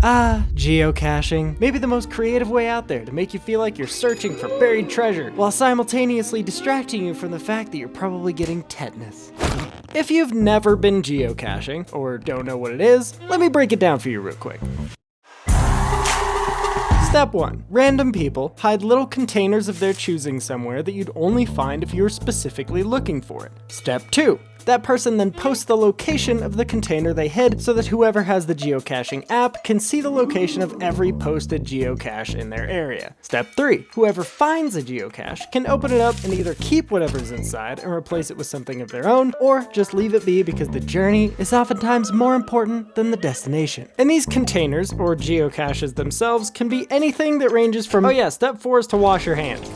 Geocaching. Maybe the most creative way out there to make you feel like you're searching for buried treasure, while simultaneously distracting you from the fact that you're probably getting tetanus. If you've never been geocaching, or don't know what it is, let me break it down for you real quick. Step 1. Random people hide little containers of their choosing somewhere that you'd only find if you were specifically looking for it. Step 2. That person then posts the location of the container they hid so that whoever has the geocaching app can see the location of every posted geocache in their area. Step 3. Whoever finds a geocache can open it up and either keep whatever's inside and replace it with something of their own, or just leave it be because the journey is oftentimes more important than the destination. And these containers, or geocaches themselves, can be anything that ranges from, step 4 is to wash your hands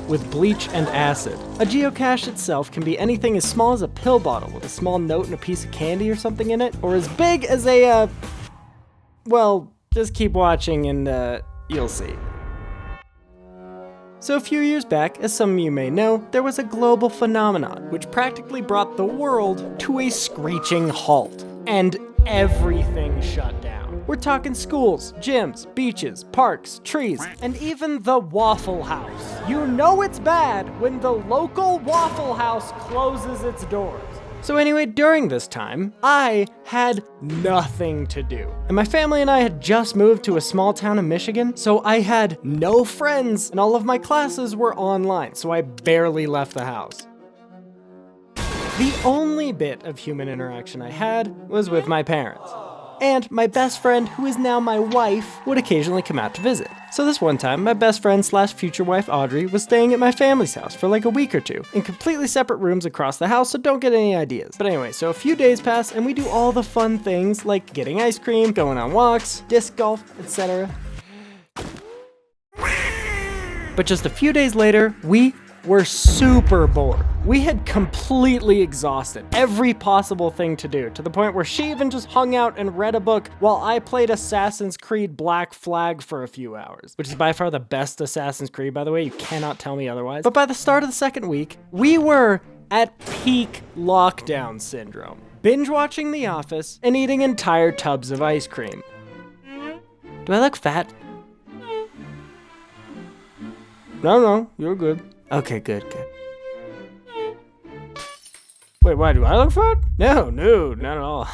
with bleach and acid. A geocache itself can be anything as small as a pill bottle with a small note and a piece of candy or something in it, or as big as a, just keep watching and you'll see. So a few years back, as some of you may know, there was a global phenomenon which practically brought the world to a screeching halt, and everything shut down. We're talking schools, gyms, beaches, parks, trees, and even the Waffle House. You know it's bad when the local Waffle House closes its doors. So anyway, during this time, I had nothing to do. And my family and I had just moved to a small town in Michigan, so I had no friends, and all of my classes were online, so I barely left the house. The only bit of human interaction I had was with my parents. And my best friend, who is now my wife, would occasionally come out to visit. So this one time, my best friend / future wife Audrey was staying at my family's house for like a week or two, in completely separate rooms across the house, so don't get any ideas. But anyway, so a few days pass and we do all the fun things like getting ice cream, going on walks, disc golf, etc. But just a few days later, we were super bored. We had completely exhausted every possible thing to do, to the point where she even just hung out and read a book while I played Assassin's Creed Black Flag for a few hours, which is by far the best Assassin's Creed, by the way. You cannot tell me otherwise. But by the start of the second week, we were at peak lockdown syndrome, binge watching The Office and eating entire tubs of ice cream. Do I look fat? No, you're good. Okay, good. Wait, why do I look fat? No, not at all.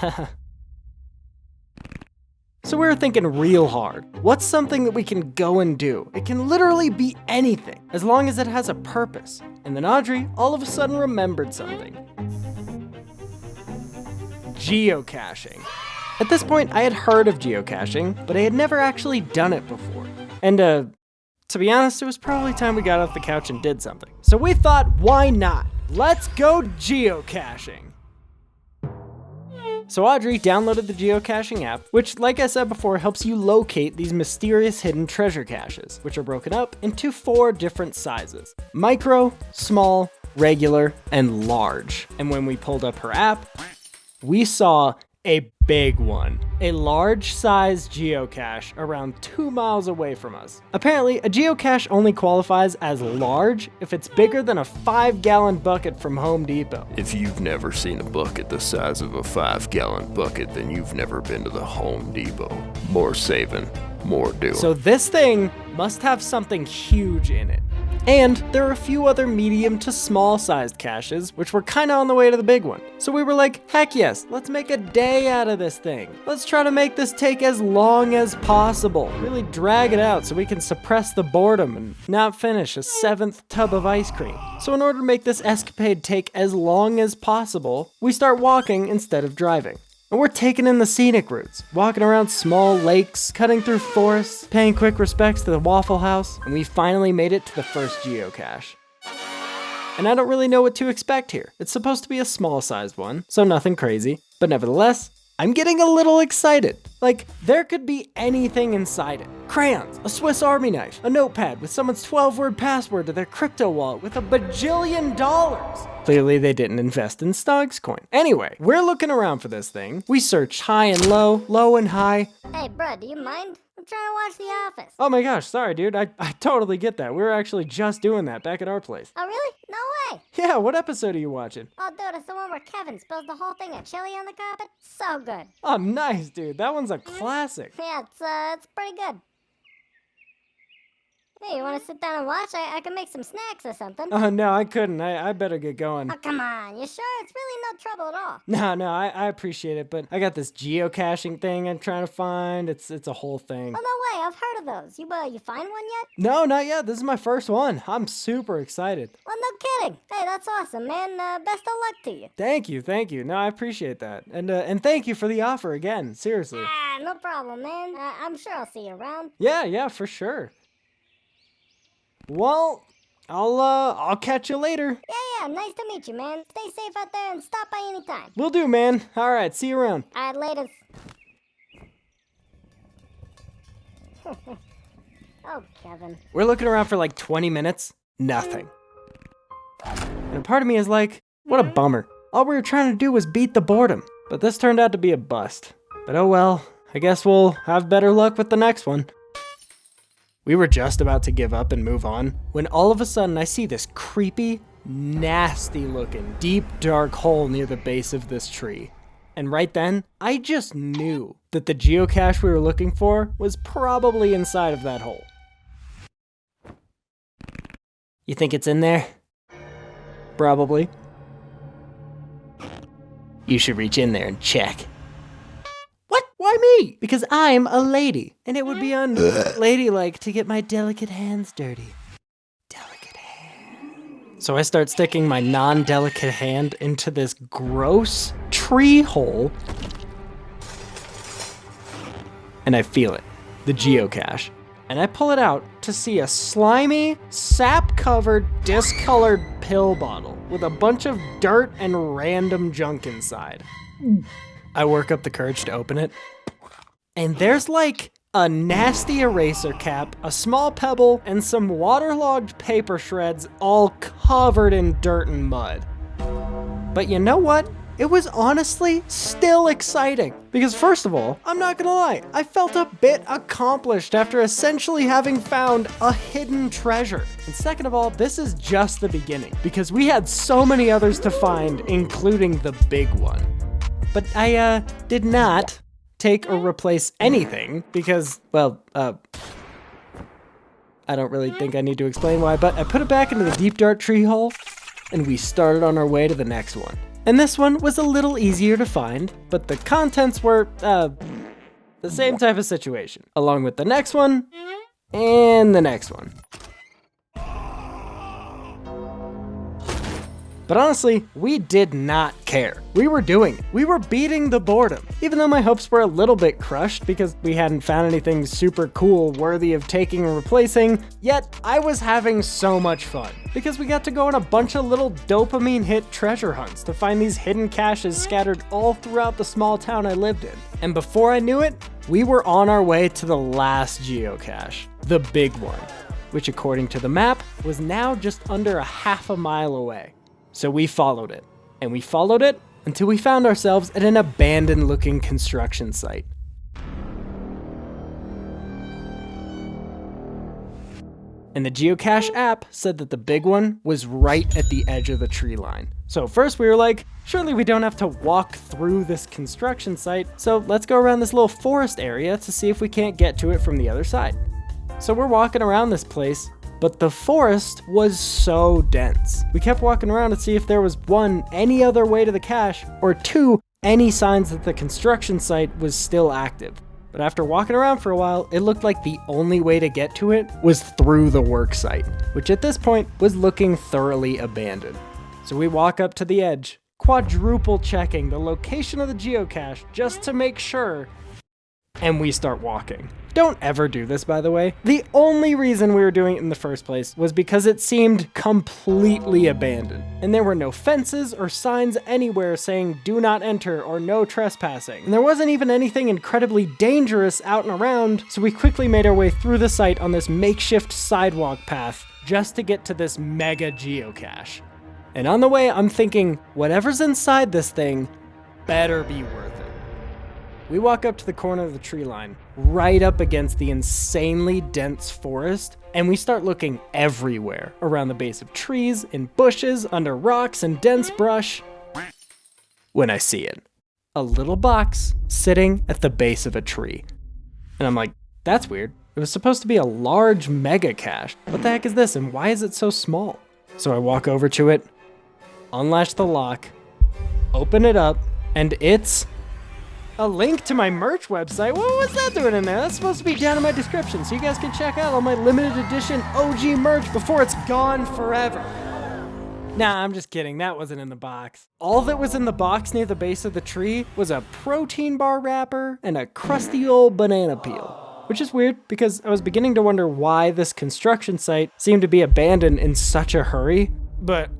So we were thinking real hard. What's something that we can go and do? It can literally be anything, as long as it has a purpose. And then Audrey all of a sudden remembered something. Geocaching. At this point, I had heard of geocaching, but I had never actually done it before. And to be honest, it was probably time we got off the couch and did something. So we thought, why not? Let's go geocaching. So Audrey downloaded the geocaching app, which, like I said before, helps you locate these mysterious hidden treasure caches, which are broken up into 4 different sizes: micro, small, regular, and large. And when we pulled up her app, we saw a big one. A large-sized geocache around 2 miles away from us. Apparently, a geocache only qualifies as large if it's bigger than a 5-gallon bucket from Home Depot. If you've never seen a bucket the size of a 5-gallon bucket, then you've never been to the Home Depot. More saving, more doing. So this thing must have something huge in it. And there are a few other medium to small sized caches, which were kinda on the way to the big one. So we were like, heck yes, let's make a day out of this thing. Let's try to make this take as long as possible. Really drag it out so we can suppress the boredom and not finish a 7th tub of ice cream. So in order to make this escapade take as long as possible, we start walking instead of driving. And we're taking in the scenic routes, walking around small lakes, cutting through forests, paying quick respects to the Waffle House, and we finally made it to the first geocache. And I don't really know what to expect here. It's supposed to be a small-sized one, so nothing crazy, but nevertheless, I'm getting a little excited. Like, there could be anything inside it. Crayons, a Swiss Army knife, a notepad with someone's 12-word password to their crypto wallet with $1 bajillion. Clearly they didn't invest in Stogs coin. Anyway, we're looking around for this thing. We searched high and low, low and high. Hey bro, do you mind? I'm trying to watch The Office. Oh my gosh, sorry dude, I totally get that. We were actually just doing that back at our place. Oh, really? No way. Yeah, what episode are you watching? Oh, dude, it's the one where Kevin spills the whole thing of chili on the carpet. So good. Oh, nice, dude. That one's a classic. Yeah, it's pretty good. Hey, you want to sit down and watch? I can make some snacks or something. Oh, no, I couldn't. I better get going. Oh, come on. You sure? It's really no trouble at all. No, I appreciate it, but I got this geocaching thing I'm trying to find. It's a whole thing. Oh, no way. I've heard of those. You find one yet? No, not yet. This is my first one. I'm super excited. Well, no kidding. Hey, that's awesome, man. Best of luck to you. Thank you. No, I appreciate that. And thank you for the offer again. Seriously. Ah, no problem, man. I'm sure I'll see you around. Yeah, for sure. Well, I'll catch you later. Yeah, nice to meet you, man. Stay safe out there and stop by anytime. Will do, man. All right, see you around. All right, later. Oh, Kevin. We're looking around for like 20 minutes. Nothing. And a part of me is like, what a bummer. All we were trying to do was beat the boredom. But this turned out to be a bust. But oh well, I guess we'll have better luck with the next one. We were just about to give up and move on when all of a sudden I see this creepy, nasty looking, deep dark hole near the base of this tree. And right then, I just knew that the geocache we were looking for was probably inside of that hole. You think it's in there? Probably. You should reach in there and check. What? Why me? Because I'm a lady, and it would be unladylike to get my delicate hands dirty. Delicate hand. So I start sticking my non-delicate hand into this gross tree hole, and I feel it, the geocache. And I pull it out to see a slimy, sap-covered, discolored pill bottle with a bunch of dirt and random junk inside. I work up the courage to open it, and there's like a nasty eraser cap, a small pebble, and some waterlogged paper shreds all covered in dirt and mud. But you know what? It was honestly still exciting. Because first of all, I'm not gonna lie, I felt a bit accomplished after essentially having found a hidden treasure. And second of all, this is just the beginning, because we had so many others to find, including the big one. But I did not take or replace anything because, well, I don't really think I need to explain why, but I put it back into the deep dark tree hole and we started on our way to the next one. And this one was a little easier to find, but the contents were, the same type of situation, along with the next one and the next one. But honestly, we did not care. We were doing it. We were beating the boredom. Even though my hopes were a little bit crushed because we hadn't found anything super cool worthy of taking or replacing, yet I was having so much fun. Because we got to go on a bunch of little dopamine hit treasure hunts to find these hidden caches scattered all throughout the small town I lived in. And before I knew it, we were on our way to the last geocache, the big one, which according to the map was now just under a half a mile away. So we followed it, and we followed it until we found ourselves at an abandoned looking construction site. And the geocache app said that the big one was right at the edge of the tree line. So first we were like, surely we don't have to walk through this construction site, so let's go around this little forest area to see if we can't get to it from the other side. So we're walking around this place, but the forest was so dense. We kept walking around to see if there was one, any other way to the cache, or two, any signs that the construction site was still active. But after walking around for a while, it looked like the only way to get to it was through the work site, which at this point was looking thoroughly abandoned. So we walk up to the edge, quadruple checking the location of the geocache just to make sure, and we start walking. Don't ever do this, by the way. The only reason we were doing it in the first place was because it seemed completely abandoned, and there were no fences or signs anywhere saying do not enter or no trespassing. And there wasn't even anything incredibly dangerous out and around, so we quickly made our way through the site on this makeshift sidewalk path just to get to this mega geocache. And on the way, I'm thinking, whatever's inside this thing better be worth it. We walk up to the corner of the tree line, right up against the insanely dense forest, and we start looking everywhere, around the base of trees, in bushes, under rocks and dense brush, when I see it. A little box sitting at the base of a tree. And I'm like, that's weird. It was supposed to be a large mega cache. What the heck is this, and why is it so small? So I walk over to it, unlatch the lock, open it up, and it's a link to my merch website. What was that doing in there? That's supposed to be down in my description, so you guys can check out all my limited edition OG merch before it's gone forever. Nah, I'm just kidding. That wasn't in the box. All that was in the box near the base of the tree was a protein bar wrapper and a crusty old banana peel. Which is weird, because I was beginning to wonder why this construction site seemed to be abandoned in such a hurry, but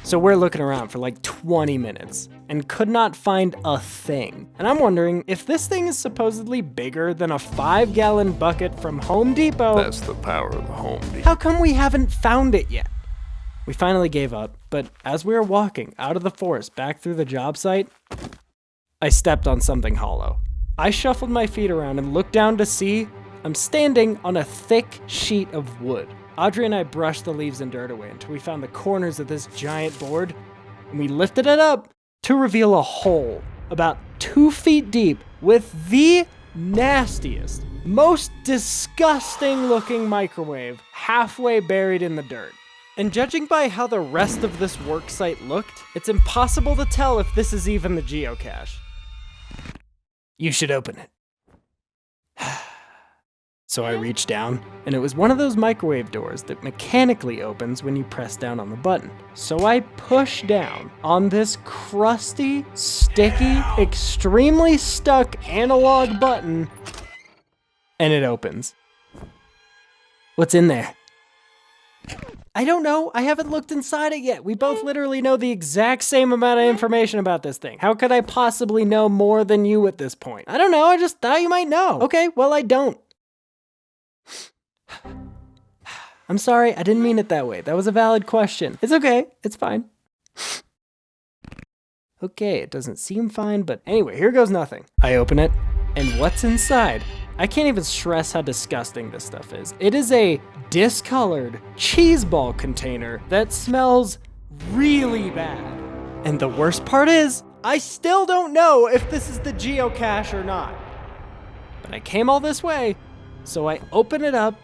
So we're looking around for like 20 minutes and could not find a thing. And I'm wondering if this thing is supposedly bigger than a 5-gallon bucket from Home Depot. That's the power of the Home Depot. How come we haven't found it yet? We finally gave up, but as we were walking out of the forest back through the job site, I stepped on something hollow. I shuffled my feet around and looked down to see I'm standing on a thick sheet of wood. Audrey and I brushed the leaves and dirt away until we found the corners of this giant board, and we lifted it up to reveal a hole about 2 feet deep with the nastiest, most disgusting looking microwave halfway buried in the dirt. And judging by how the rest of this work site looked, it's impossible to tell if this is even the geocache. You should open it. So I reached down, and it was one of those microwave doors that mechanically opens when you press down on the button. So I push down on this crusty, sticky, extremely stuck analog button, and it opens. What's in there? I don't know. I haven't looked inside it yet. We both literally know the exact same amount of information about this thing. How could I possibly know more than you at this point? I don't know. I just thought you might know. Okay, well, I don't. I'm sorry, I didn't mean it that way. That was a valid question. It's okay, it's fine. Okay, it doesn't seem fine, but anyway, here goes nothing. I open it, and what's inside? I can't even stress how disgusting this stuff is. It is a discolored cheese ball container that smells really bad. And the worst part is, I still don't know if this is the geocache or not. But I came all this way, so I open it up,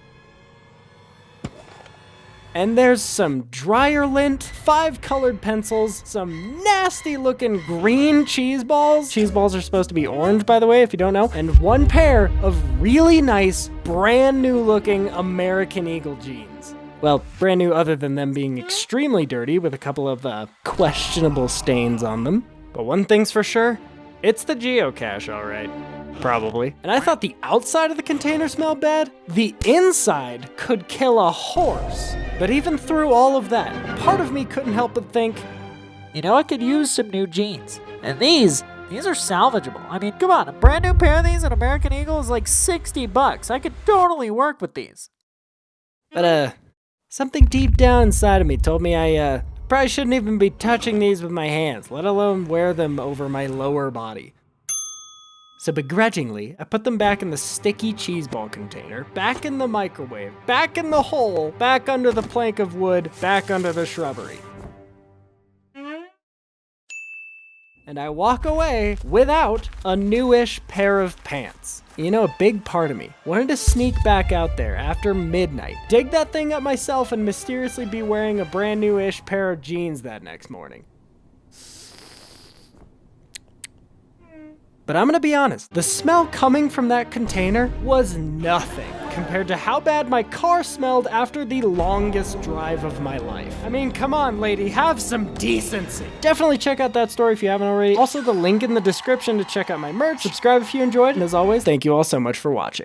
and there's some dryer lint, 5 colored pencils, some nasty looking green cheese balls. Cheese balls are supposed to be orange, by the way, if you don't know. And 1 pair of really nice, brand new looking American Eagle jeans. Well, brand new other than them being extremely dirty with a couple of questionable stains on them. But one thing's for sure, it's the geocache, all right. Probably. And I thought the outside of the container smelled bad. The inside could kill a horse. But even through all of that, part of me couldn't help but think, you know, I could use some new jeans. And these are salvageable. I mean, come on, a brand new pair of these at American Eagle is like $60. I could totally work with these. But something deep down inside of me told me I probably shouldn't even be touching these with my hands, let alone wear them over my lower body. So begrudgingly, I put them back in the sticky cheese ball container, back in the microwave, back in the hole, back under the plank of wood, back under the shrubbery. And I walk away without a newish pair of pants. You know, a big part of me wanted to sneak back out there after midnight, dig that thing up myself, and mysteriously be wearing a brand new-ish pair of jeans that next morning. But I'm gonna be honest, the smell coming from that container was nothing compared to how bad my car smelled after the longest drive of my life. I mean, come on, lady, have some decency. Definitely check out that story if you haven't already. Also, the link in the description to check out my merch. Subscribe if you enjoyed, and as always, thank you all so much for watching.